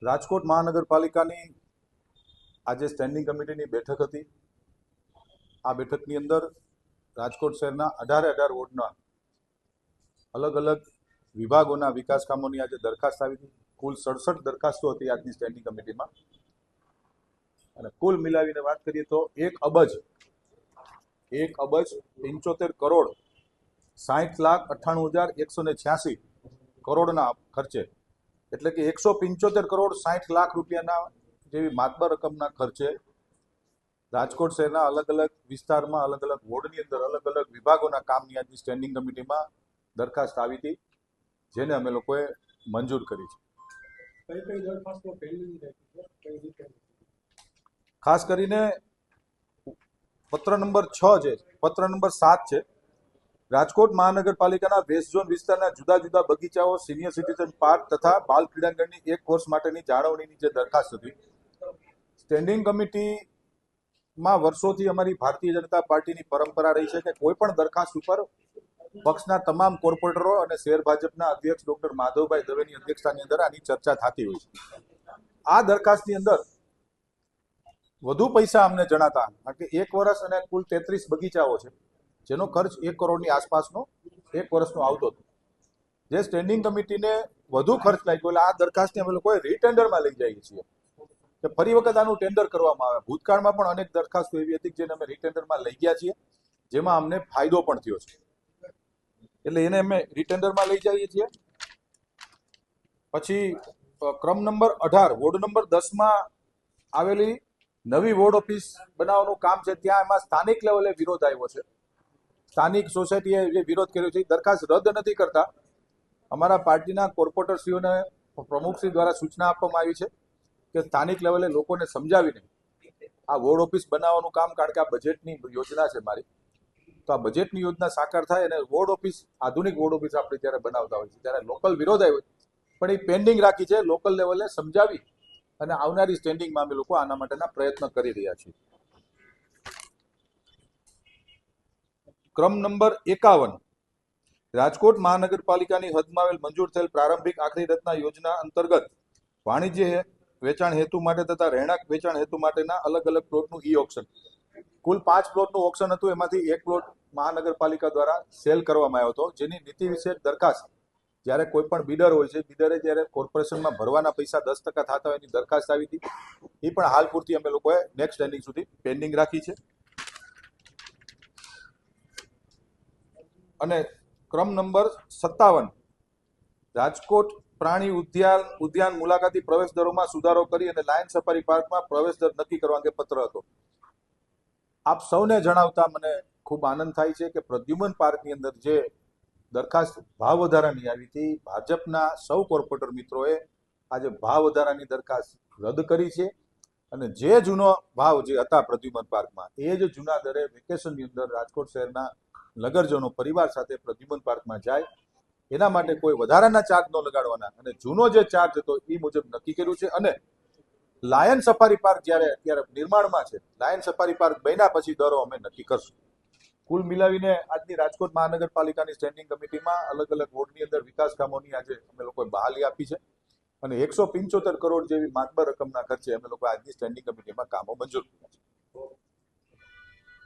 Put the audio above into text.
રાજકોટ મહાનગરપાલિકાની આજે સ્ટેન્ડિંગ કમિટીની બેઠક હતી। આ બેઠકની અંદર રાજકોટ શહેરના 18 વોર્ડના અલગ અલગ વિભાગોના વિકાસ કામોની આજે દરખાસ્ત આવી હતી। કુલ 67 દરખાસ્તો હતી આજની સ્ટેન્ડિંગ કમિટીમાં અને કુલ મિલાવીને વાત કરીએ તો 1,75,60,98,186 કરોડના ખર્ચે, એટલે કે 175,60,00,000 રૂપિયાના જેવી માતબર રકમના ખર્ચે રાજકોટ શહેરના અલગ અલગ વિસ્તારમાં અલગ અલગ વોર્ડની અંદર અલગ અલગ વિભાગોના કામની આજની સ્ટેન્ડિંગ કમિટીમાં દરખાસ્ત આવી હતી, જેને અમે લોકોએ મંજૂર કરી છે। ખાસ કરીને પત્ર નંબર 6 છે, પત્ર નંબર 7 છે। રાજકોટ મહાનગરપાલિકાના વેસ્ટ ઝોન વિસ્તારના જુદા જુદા બગીચાઓ, સિનિયર સિટીઝન પાર્ક તથા બાલ ક્રીડાંગણની 1 વર્ષ માટેની જાળવણીની જે દરખાસ્ત હતી, સ્ટેન્ડિંગ કમિટીમાં વર્ષોથી અમારી ભારતીય જનતા પાર્ટીની પરંપરા રહી છે કે કોઈ પણ દરખાસ્ત ઉપર પક્ષના તમામ કોર્પોરેટરો અને શહેર ભાજપના અધ્યક્ષ ડોક્ટર માધવભાઈ દવેની અધ્યક્ષતાની અંદર આની ચર્ચા થતી હોય છે। આ દરખાસ્તની અંદર વધુ પૈસા અમને જણાતા, કારણ કે 1 વર્ષ અને કુલ 33 બગીચાઓ છે, જેનો ખર્ચ 1 કરોડની આસપાસનો 1 વર્ષનો આવતો હતો, જે સ્ટેન્ડિંગ કમિટીને વધુ ખર્ચ લાગ્યો એટલે આ દરખાસ્તને અમે લોકોએ રીટેન્ડરમાં લઈ જઈએ છીએ કે ફરી વખત આનું ટેન્ડર કરવામાં આવે। ભૂતકાળમાં પણ અનેક દરખાસ્તો એવી હતી જેને અમે રીટેન્ડરમાં લઈ ગયા છીએ, જેમાં અમને ફાયદો પણ થયો છે, એટલે એને અમે રીટેન્ડરમાં લઈ જઈએ છીએ। પછી ક્રમ નંબર 18 વોર્ડ નંબર 10માં આવેલી નવી વોર્ડ ઓફિસ બનાવવાનું કામ છે, ત્યાં એમાં સ્થાનિક લેવલે વિરોધ આવ્યો છે। સ્થાનિક સોસાયટીએ જે વિરોધ કર્યો છે, દરખાસ્ત રદ નથી કરતા અમારા પાર્ટીના કોર્પોરેટરશ્રીઓને પ્રમુખશ્રી દ્વારા સૂચના આપવામાં આવી છે કે સ્થાનિક લેવલે લોકોને સમજાવીને આ વોર્ડ ઓફિસ બનાવવાનું કામ, કારણ કે આ બજેટની યોજના છે મારી, તો આ બજેટની યોજના સાકાર થાય અને વોર્ડ ઓફિસ, આધુનિક વોર્ડ ઓફિસ આપણે જ્યારે બનાવતા હોય છે ત્યારે લોકલ વિરોધ આવ્યો પણ એ પેન્ડિંગ રાખી છે। લોકલ લેવલે સમજાવી અને આવનારી સ્ટેન્ડિંગમાં અમે લોકો આના માટેના પ્રયત્ન કરી રહ્યા છીએ। ક્રમ નંબર 51 રાજકોટ મહાનગરપાલિકાની હદમાં આવેલ મંજૂર થયેલ પ્રારંભિક આખરી રચના યોજના અંતર્ગત વાણિજ્ય વેચાણ હેતુ માટે તથા રહેણાંક વેચાણ હેતુ માટેના અલગ અલગ પ્લોટનું ઈ ઓક્શન, કુલ 5 પ્લોટનું ઓક્શન હતું, એમાંથી 1 પ્લોટ મહાનગરપાલિકા દ્વારા સેલ કરવામાં આવ્યો હતો, જેની નીતિ વિષયક દરખાસ્ત જ્યારે કોઈ પણ બિડર હોય છે, બિડરે જ્યારે કોર્પોરેશનમાં ભરવાના પૈસા 10% થતા હોય એની દરખાસ્ત આવી હતી, એ પણ હાલ પૂરતી અમે લોકોએ નેક્સ્ટ સ્ટેન્ડિંગ સુધી પેન્ડિંગ રાખી છે। અને ક્રમ નંબર 57 રાજકોટ પ્રાણી ઉદ્યાન મુલાકાતી પ્રવેશ દરોમાં સુધારો કરી અને લાયન સફારી પાર્કમાં પ્રવેશ દર નક્કી કરવા અંગે પત્ર હતો। આપ સૌને જણાવતા મને ખૂબ આનંદ થાય છે કે પ્રદ્યુમન પાર્કની અંદર જે દરખાસ્ત ભાવ વધારાની આવી હતી, ભાજપના સૌ કોર્પોરેટર મિત્રોએ આજે ભાવ વધારાની દરખાસ્ત રદ કરી છે અને જે જૂનો ભાવ જે હતા પ્રદ્યુમન પાર્કમાં, એ જ જૂના દરે વેકેશનની અંદર રાજકોટ શહેરના નગરજનો પરિવાર સાથે પ્રદ્યુમન પાર્કમાં જાય, એના માટે કોઈ વધારાના ચાર્જ ન લગાડવાના અને જૂનો જે ચાર્જ હતો એ મુજબ નક્કી કર્યું છે। અને લાયન સફારી પાર્ક જ્યારે અત્યારે નિર્માણમાં છે, લાયન સફારી પાર્ક બન્યા પછી દરો અમે નક્કી કરશું। કુલ મિલાવીને આજની રાજકોટ મહાનગરપાલિકાની સ્ટેન્ડિંગ કમિટીમાં અલગ અલગ વોર્ડની અંદર વિકાસ કામોની આજે અમે લોકોએ બહાલી આપી છે અને 175 કરોડ જેવી માતબર રકમના ખર્ચે અમે લોકો આજની સ્ટેન્ડિંગ કમિટીમાં કામો મંજૂર કર્યા છે।